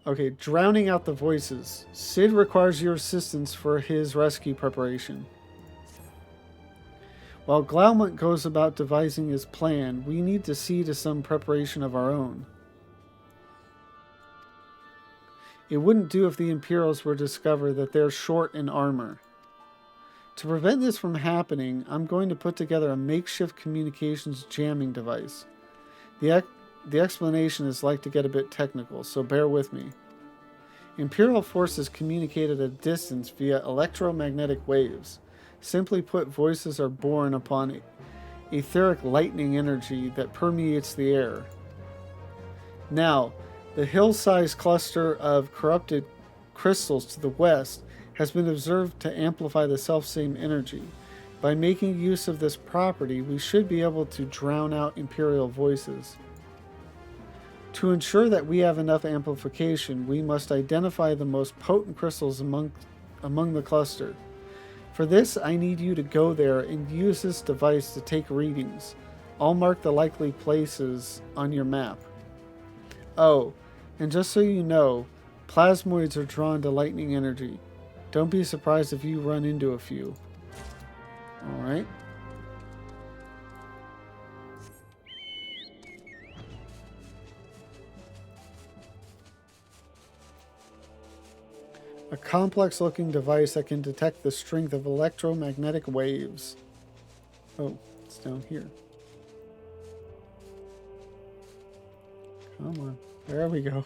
Okay, drowning out the voices. Sid requires your assistance for his rescue preparation. While Glaumont goes about devising his plan, we need to see to some preparation of our own. It wouldn't do if the Imperials were to discover that they're short in armor. To prevent this from happening, I'm going to put together a makeshift communications jamming device. The explanation is like to get a bit technical, so bear with me. Imperial forces communicate at a distance via electromagnetic waves. Simply put, voices are born upon etheric lightning energy that permeates the air. Now, the hill-sized cluster of corrupted crystals to the west has been observed to amplify the selfsame energy. By making use of this property, we should be able to drown out Imperial voices. To ensure that we have enough amplification, we must identify the most potent crystals among the cluster. For this, I need you to go there and use this device to take readings. I'll mark the likely places on your map. Oh, and just so you know, plasmoids are drawn to lightning energy. Don't be surprised if you run into a few. Alright. A complex-looking device that can detect the strength of electromagnetic waves. Oh, it's down here. Come on. There we go.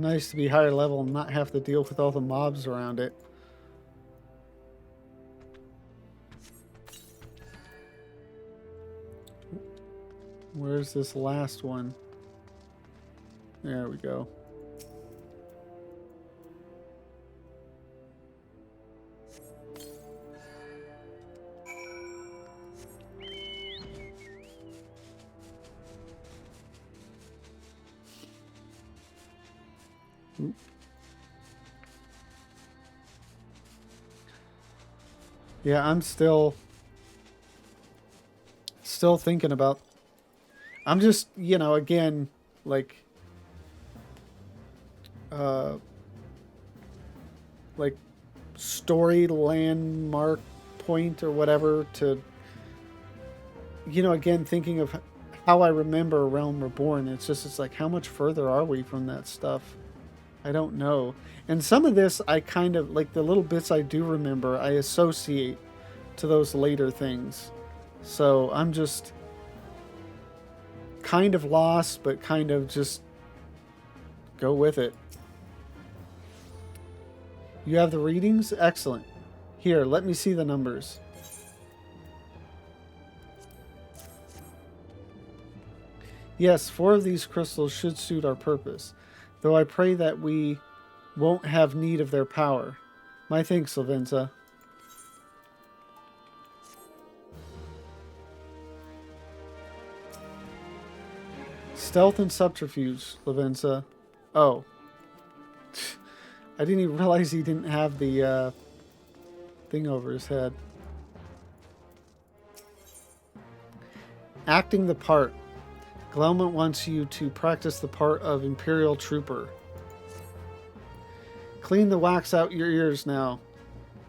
Nice to be higher level and not have to deal with all the mobs around it. Where's this last one? There we go. Yeah, I'm still thinking about. I'm just, again, like story landmark point or whatever to, again, thinking of how I remember Realm Reborn. It's like, how much further are we from that stuff? I don't know. And some of this, I kind of, like the little bits I do remember, I associate to those later things. So I'm just kind of lost, but kind of just go with it. You have the readings? Excellent. Here, let me see the numbers. Yes, 4 of these crystals should suit our purpose, though I pray that we won't have need of their power. My thanks, Lavenza. Stealth and subterfuge, Lavenza. Oh. I didn't even realize he didn't have the thing over his head. Acting the part. Glaumont wants you to practice the part of Imperial Trooper. Clean the wax out your ears now,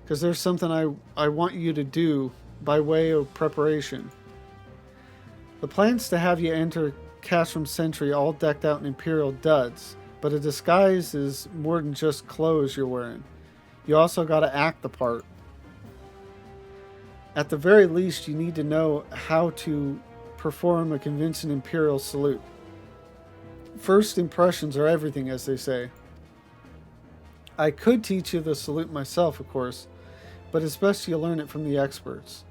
because there's something I want you to do by way of preparation. The plan's to have you enter Castrum Sentry all decked out in Imperial duds, but a disguise is more than just clothes you're wearing. You also got to act the part. At the very least, you need to know how to perform a convincing Imperial salute. First impressions are everything, as they say. I could teach you the salute myself, of course, but it's best you learn it from the experts.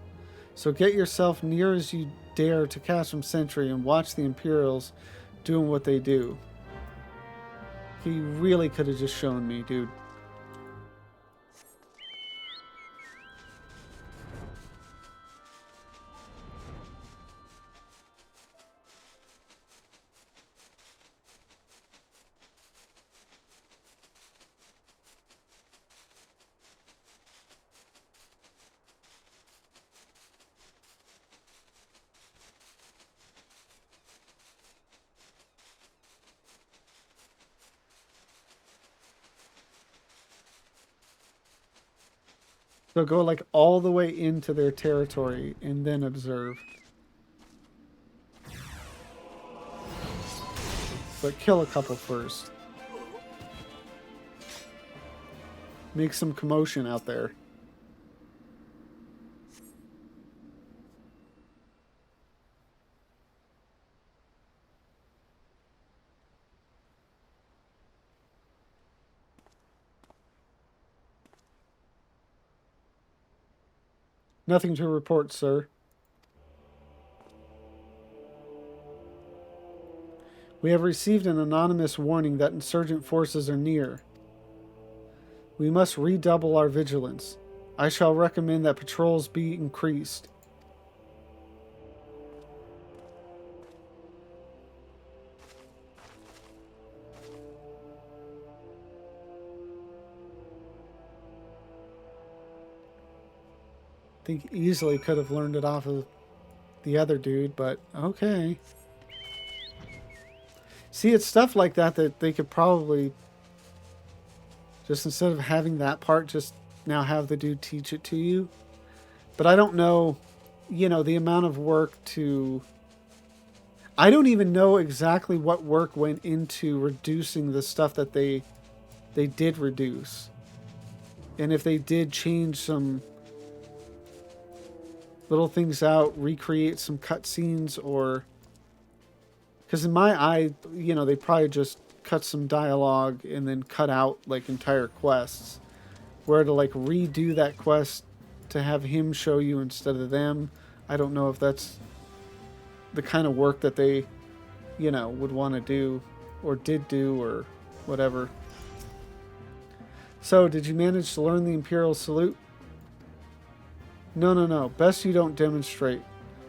So get yourself near as you dare to Castrum Sentry and watch the Imperials doing what they do. He really could have just shown me, dude. So go like all the way into their territory and then observe. But kill a couple first. Make some commotion out there. Nothing to report, sir. We have received an anonymous warning that insurgent forces are near. We must redouble our vigilance. I shall recommend that patrols be increased. I think easily could have learned it off of the other dude, but okay. See, it's stuff like that that they could probably just, instead of having that part, just now have the dude teach it to you. But I don't know, the amount of work to... I don't even know exactly what work went into reducing the stuff that they did reduce. And if they did change some little things out, recreate some cutscenes, or... Because in my eye, they probably just cut some dialogue and then cut out, like, entire quests. Where to, like, redo that quest to have him show you instead of them. I don't know if that's the kind of work that they, would want to do, or did do, or whatever. So, did you manage to learn the Imperial salute? No. Best you don't demonstrate.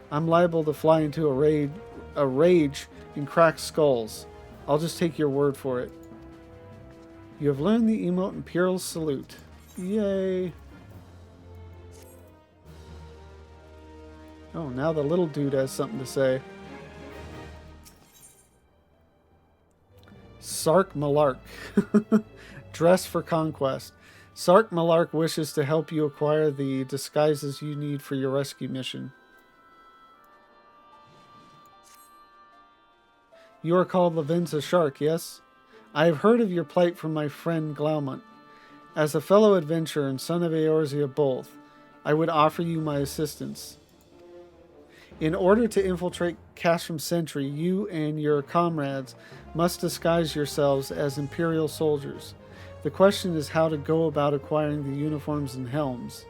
I'm liable to fly into a rage and crack skulls. I'll just take your word for it. You have learned the emote Imperial salute. Yay. Oh, now the little dude has something to say. Sark Malark. Dress for conquest. Sark Malark wishes to help you acquire the disguises you need for your rescue mission. You are called Lavenza Shark, yes? I have heard of your plight from my friend Glaumont. As a fellow adventurer and son of Eorzea both, I would offer you my assistance. In order to infiltrate Castrum Sentry, you and your comrades must disguise yourselves as Imperial soldiers. The question is how to go about acquiring the uniforms and helms.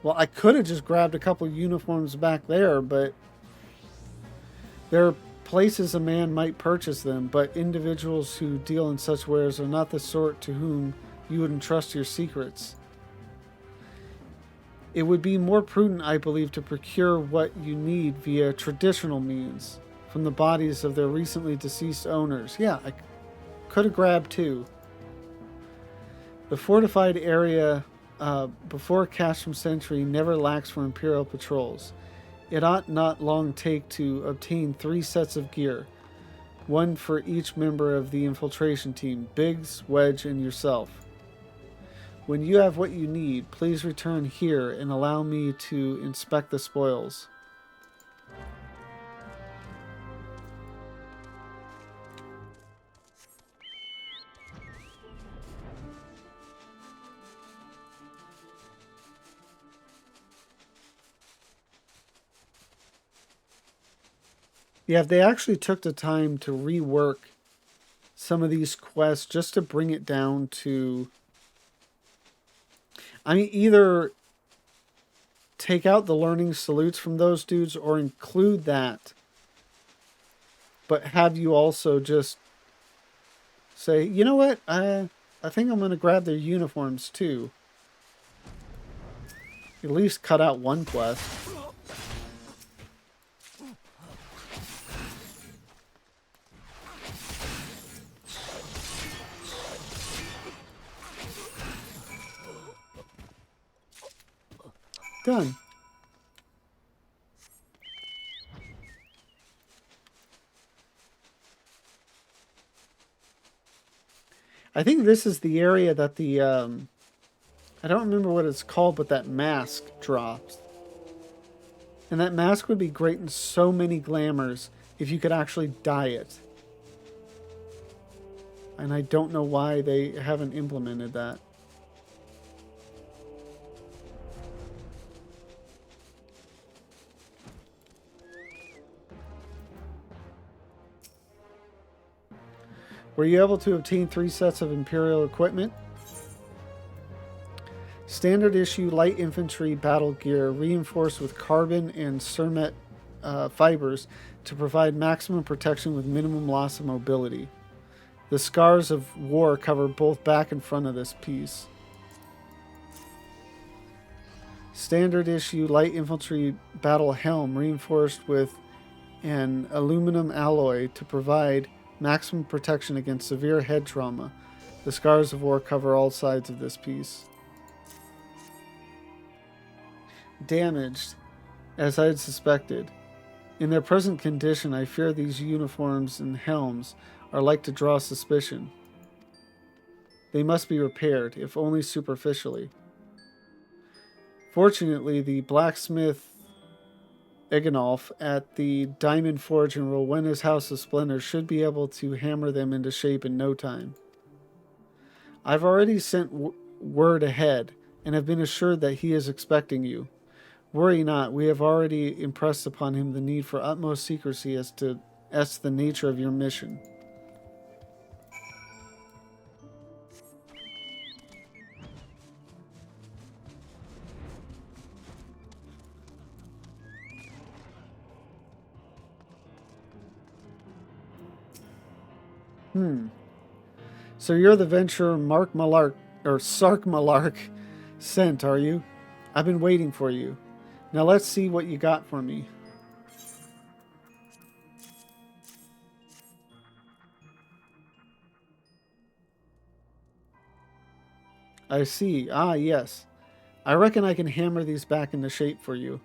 Well, I could have just grabbed a couple uniforms back there, but there are places a man might purchase them, but individuals who deal in such wares are not the sort to whom you would entrust your secrets. It would be more prudent, I believe, to procure what you need via traditional means from the bodies of their recently deceased owners. Yeah, I could have grabbed two. The fortified area before Castrum Sentry never lacks for Imperial patrols. It ought not long take to obtain 3 sets of gear, one for each member of the infiltration team, Biggs, Wedge, and yourself. When you have what you need, please return here and allow me to inspect the spoils. Yeah, if they actually took the time to rework some of these quests just to bring it down to... I mean, either take out the learning salutes from those dudes or include that, but have you also just say, you know what, I think I'm going to grab their uniforms too. At least cut out one quest. Done. I think this is the area that the, I don't remember what it's called, but that mask drops. And that mask would be great in so many glamours if you could actually dye it. And I don't know why they haven't implemented that. Were you able to obtain 3 sets of Imperial equipment? Standard issue light infantry battle gear reinforced with carbon and cermet fibers to provide maximum protection with minimum loss of mobility. The scars of war cover both back and front of this piece. Standard issue light infantry battle helm reinforced with an aluminum alloy to provide maximum protection against severe head trauma. The scars of war cover all sides of this piece. Damaged, as I had suspected. In their present condition, I fear these uniforms and helms are like to draw suspicion. They must be repaired, if only superficially. Fortunately, the blacksmith Eganolf at the Diamond Forge in Rowena's House of Splendor should be able to hammer them into shape in no time. I've already sent word ahead, and have been assured that he is expecting you. Worry not, we have already impressed upon him the need for utmost secrecy as to the nature of your mission. So you're the venturer Mark Malark, or Sark Malark, sent, are you? I've been waiting for you. Now let's see what you got for me. I see. Ah, yes. I reckon I can hammer these back into shape for you.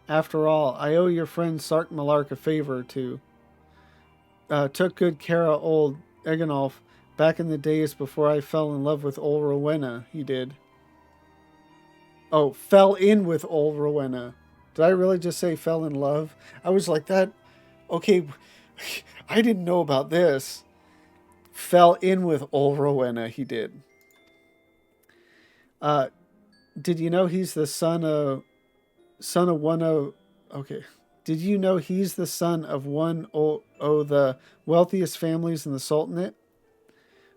After all, I owe your friend Sark Malark a favor or two. Took good care of old Eganolf back in the days before I fell in love with old Rowena, he did. Oh, fell in with old Rowena. Did I really just say fell in love? I was like that. Okay, I didn't know about this. Fell in with old Rowena, he did. Did you know he's the son of one of... Okay. Did you know he's the son of one of the wealthiest families in the Sultanate?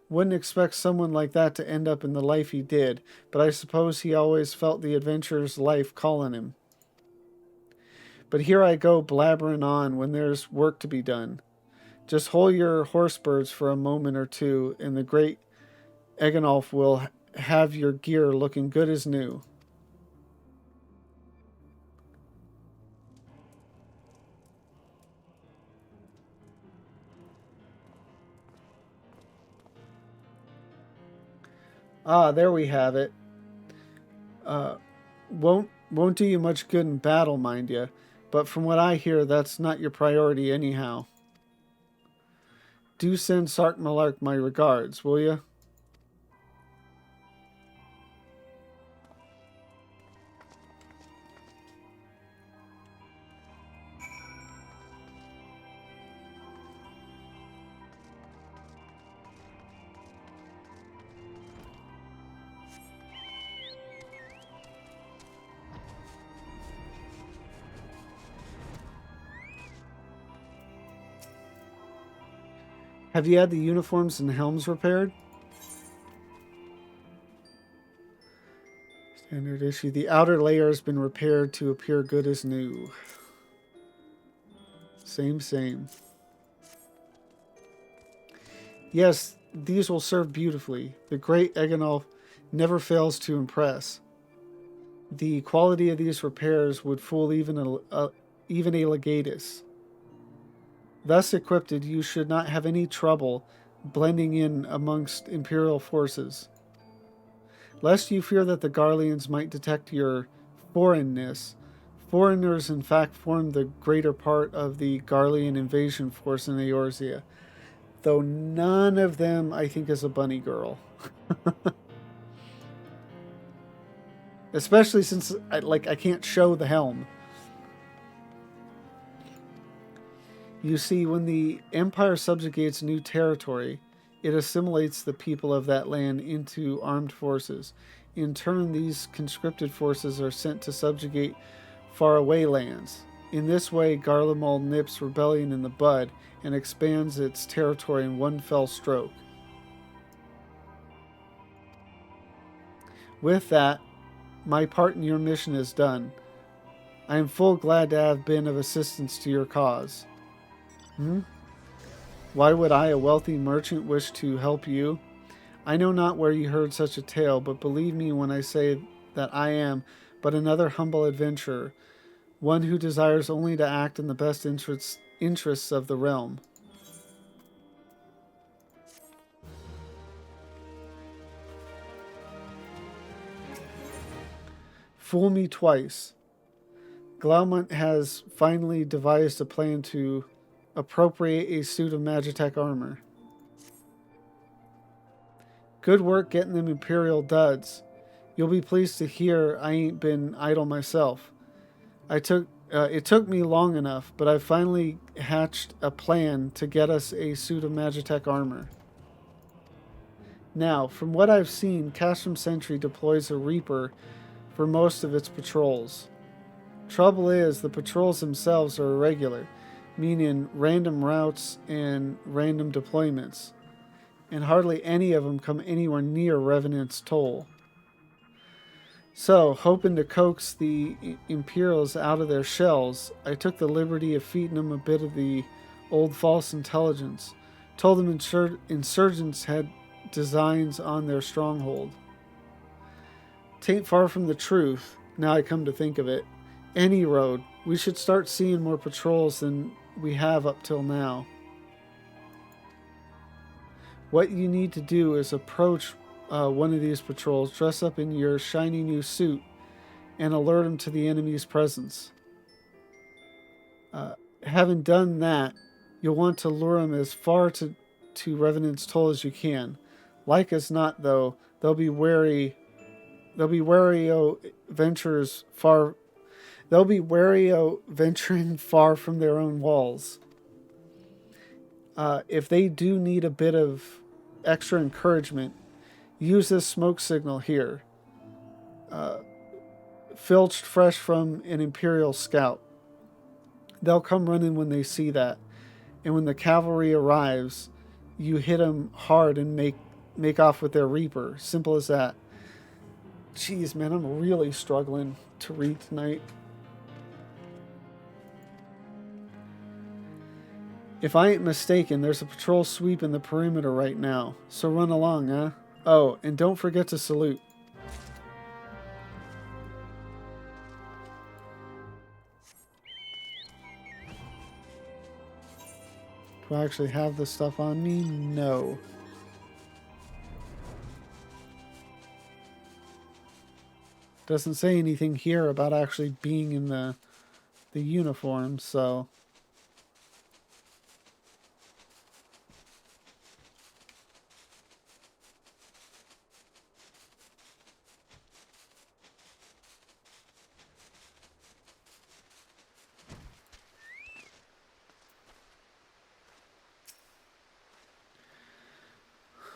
Wouldn't expect someone like that to end up in the life he did, but I suppose he always felt the adventurer's life calling him. But here I go blabbering on when there's work to be done. Just hold your horsebirds for a moment or two, and the great Eganolf will have your gear looking good as new. Ah, there we have it. Won't do you much good in battle, mind you, but from what I hear, that's not your priority anyhow. Do send Sark Malark my regards, will you? Have you had the uniforms and helms repaired? Standard issue. The outer layer has been repaired to appear good as new. Same. Yes, these will serve beautifully. The great Eganolf never fails to impress. The quality of these repairs would fool even a legatus. Thus equipped, you should not have any trouble blending in amongst Imperial forces. Lest you fear that the Garleans might detect your foreignness, foreigners in fact form the greater part of the Garlean invasion force in Eorzea, though none of them, I think, is a bunny girl. Especially since I can't show the helm. You see, when the Empire subjugates new territory, it assimilates the people of that land into armed forces. In turn, these conscripted forces are sent to subjugate faraway lands. In this way, Garlemald nips rebellion in the bud and expands its territory in one fell stroke. With that, my part in your mission is done. I am full glad to have been of assistance to your cause. Why would I, a wealthy merchant, wish to help you? I know not where you heard such a tale, but believe me when I say that I am but another humble adventurer, one who desires only to act in the best interests of the realm. Fool me twice. Glaumont has finally devised a plan to appropriate a suit of Magitech armor. Good work getting them Imperial duds. You'll be pleased to hear I ain't been idle myself. It took me long enough, but I finally hatched a plan to get us a suit of Magitech armor. Now, from what I've seen, Castrum Sentry deploys a Reaper for most of its patrols. Trouble is, the patrols themselves are irregular, meaning random routes and random deployments, and hardly any of them come anywhere near Revenant's toll. So, hoping to coax the Imperials out of their shells, I took the liberty of feeding them a bit of the old false intelligence, told them insurgents had designs on their stronghold. Tain't far from the truth, now I come to think of it. Any road, we should start seeing more patrols than we have up till now. What you need to do is approach one of these patrols, dress up in your shiny new suit, and alert them to the enemy's presence. Having done that, you'll want to lure them as far to Revenant's Toll as you can. Like as not, though, they'll be wary o ventures far. They'll be wary o venturing far from their own walls. If they do need a bit of extra encouragement, use this smoke signal here. Filched fresh from an Imperial scout. They'll come running when they see that. And when the cavalry arrives, you hit them hard and make off with their Reaper. Simple as that. Jeez, man, I'm really struggling to read tonight. If I ain't mistaken, there's a patrol sweeping the perimeter right now. So run along, huh? Oh, and don't forget to salute. Do I actually have this stuff on me? No. Doesn't say anything here about actually being in the uniform, so...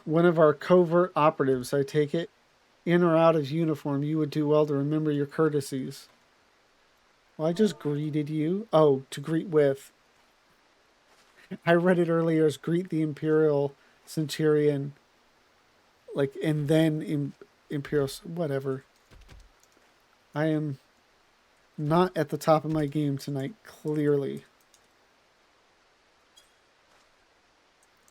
One of our covert operatives, I take it. In or out of uniform, you would do well to remember your courtesies. Well, I just greeted you. Oh, to greet with. I read it earlier as greet the Imperial Centurion, like, and then Imperial, whatever. I am not at the top of my game tonight, clearly.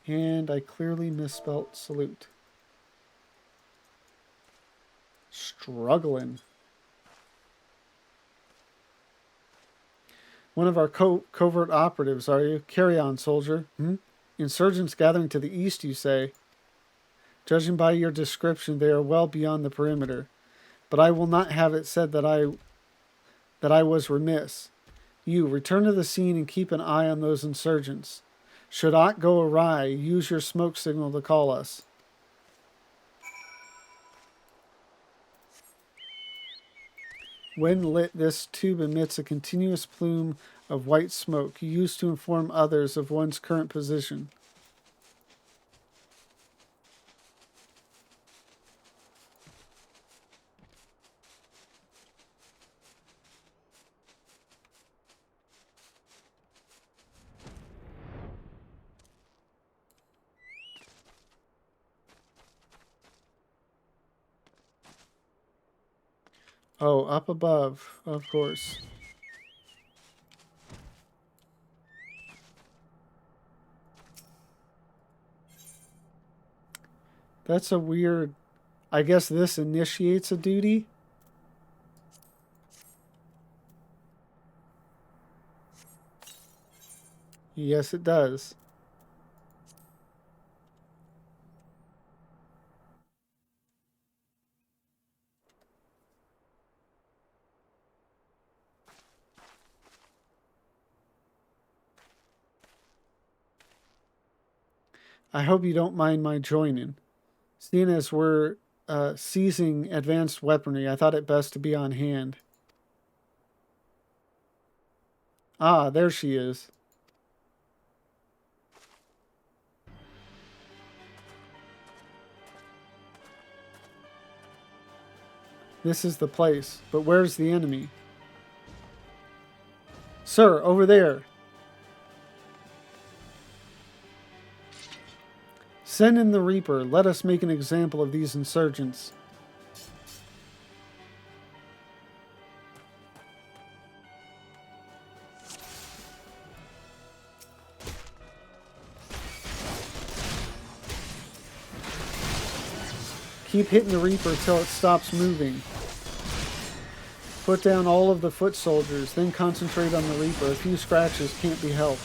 And I clearly misspelt salute. Struggling. One of our covert operatives, are you? Carry on, soldier. Insurgents gathering to the east, you say? Judging by your description, they are well beyond the perimeter. But I will not have it said that I was remiss. You, return to the scene and keep an eye on those insurgents. Should aught go awry, use your smoke signal to call us. When lit, this tube emits a continuous plume of white smoke, used to inform others of one's current position. Oh, up above, of course. That's a weird... I guess this initiates a duty? Yes, it does. I hope you don't mind my joining. Seeing as we're seizing advanced weaponry, I thought it best to be on hand. Ah, there she is. This is the place, but where's the enemy? Sir, over there. Send in the Reaper. Let us make an example of these insurgents. Keep hitting the Reaper till it stops moving. Put down all of the foot soldiers, then concentrate on the Reaper. A few scratches can't be helped.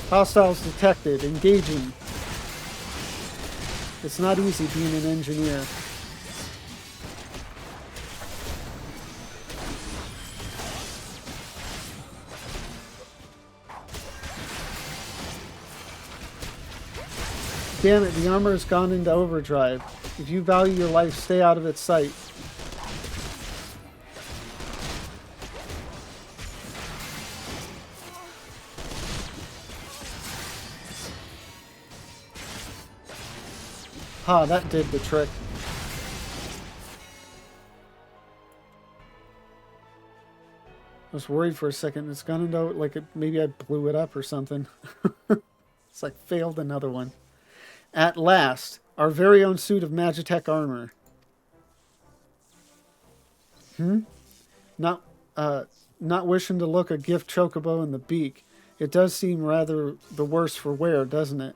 Hostiles detected. Engaging. It's not easy being an engineer. Damn it, the armor has gone into overdrive. If you value your life, stay out of its sight. Ha, that did the trick. I was worried for a second. It's gone into, like, maybe I blew it up or something. It's like, failed another one. At last, our very own suit of Magitech armor. Not wishing to look a gift chocobo in the beak. It does seem rather the worse for wear, doesn't it?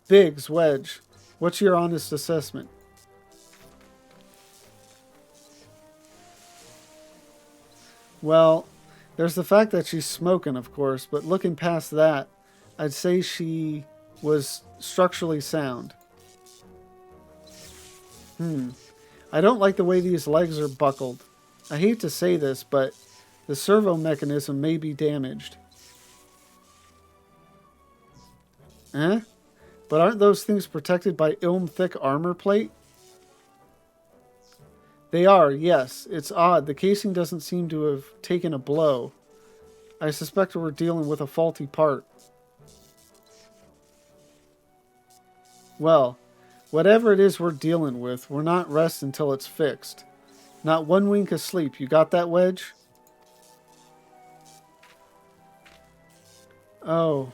Biggs, Wedge, what's your honest assessment? Well, there's the fact that she's smoking, of course, but looking past that, I'd say she was structurally sound. I don't like the way these legs are buckled. I hate to say this, but the servo mechanism may be damaged. Eh? But aren't those things protected by ilm-thick armor plate? They are, yes. It's odd. The casing doesn't seem to have taken a blow. I suspect we're dealing with a faulty part. Well, whatever it is we're dealing with, we're not rest until it's fixed. Not one wink of sleep. You got that, Wedge? Oh.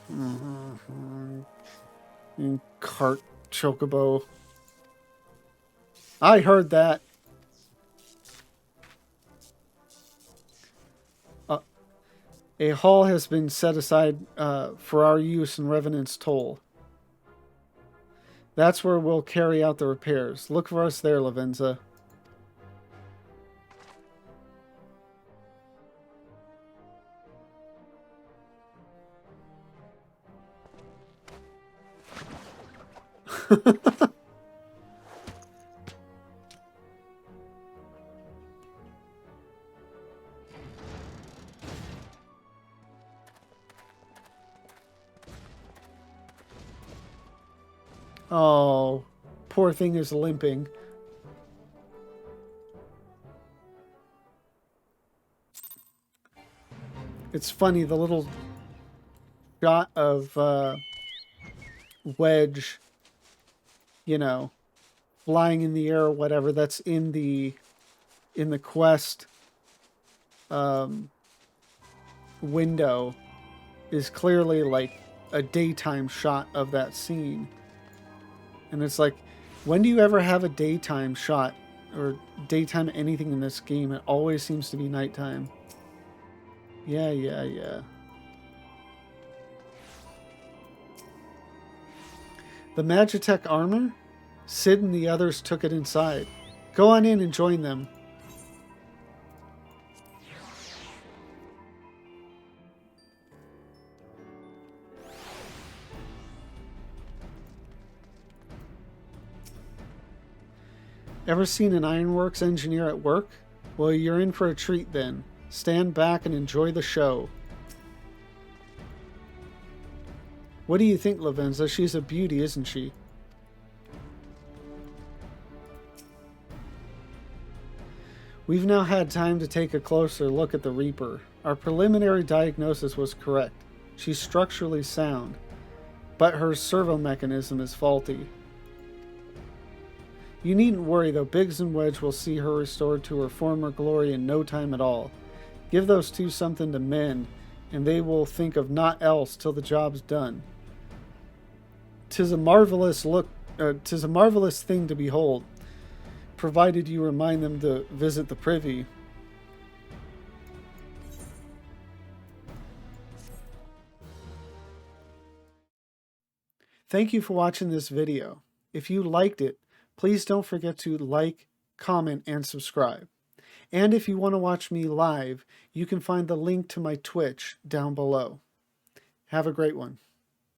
Cart chocobo. I heard that. A hall has been set aside for our use in Revenant's Toll. That's where we'll carry out the repairs. Look for us there, Lavenza. Oh, poor thing is limping. It's funny, the little shot of Wedge, you know, flying in the air or whatever, that's in the quest window is clearly like a daytime shot of that scene. And it's like, when do you ever have a daytime shot or daytime anything in this game? It always seems to be nighttime. Yeah. The Magitech armor? Sid and the others took it inside. Go on in and join them. Ever seen an ironworks engineer at work? Well, you're in for a treat then. Stand back and enjoy the show. What do you think, Lavenza? She's a beauty, isn't she? We've now had time to take a closer look at the Reaper. Our preliminary diagnosis was correct. She's structurally sound, but her servo mechanism is faulty. You needn't worry though, Biggs and Wedge will see her restored to her former glory in no time at all. Give those two something to mend, and they will think of naught else till the job's done. 'Tis a marvelous thing to behold, provided you remind them to visit the privy. Thank you for watching this video. If you liked it, please don't forget to like, comment, and subscribe. And if you want to watch me live, you can find the link to my Twitch down below. Have a great one.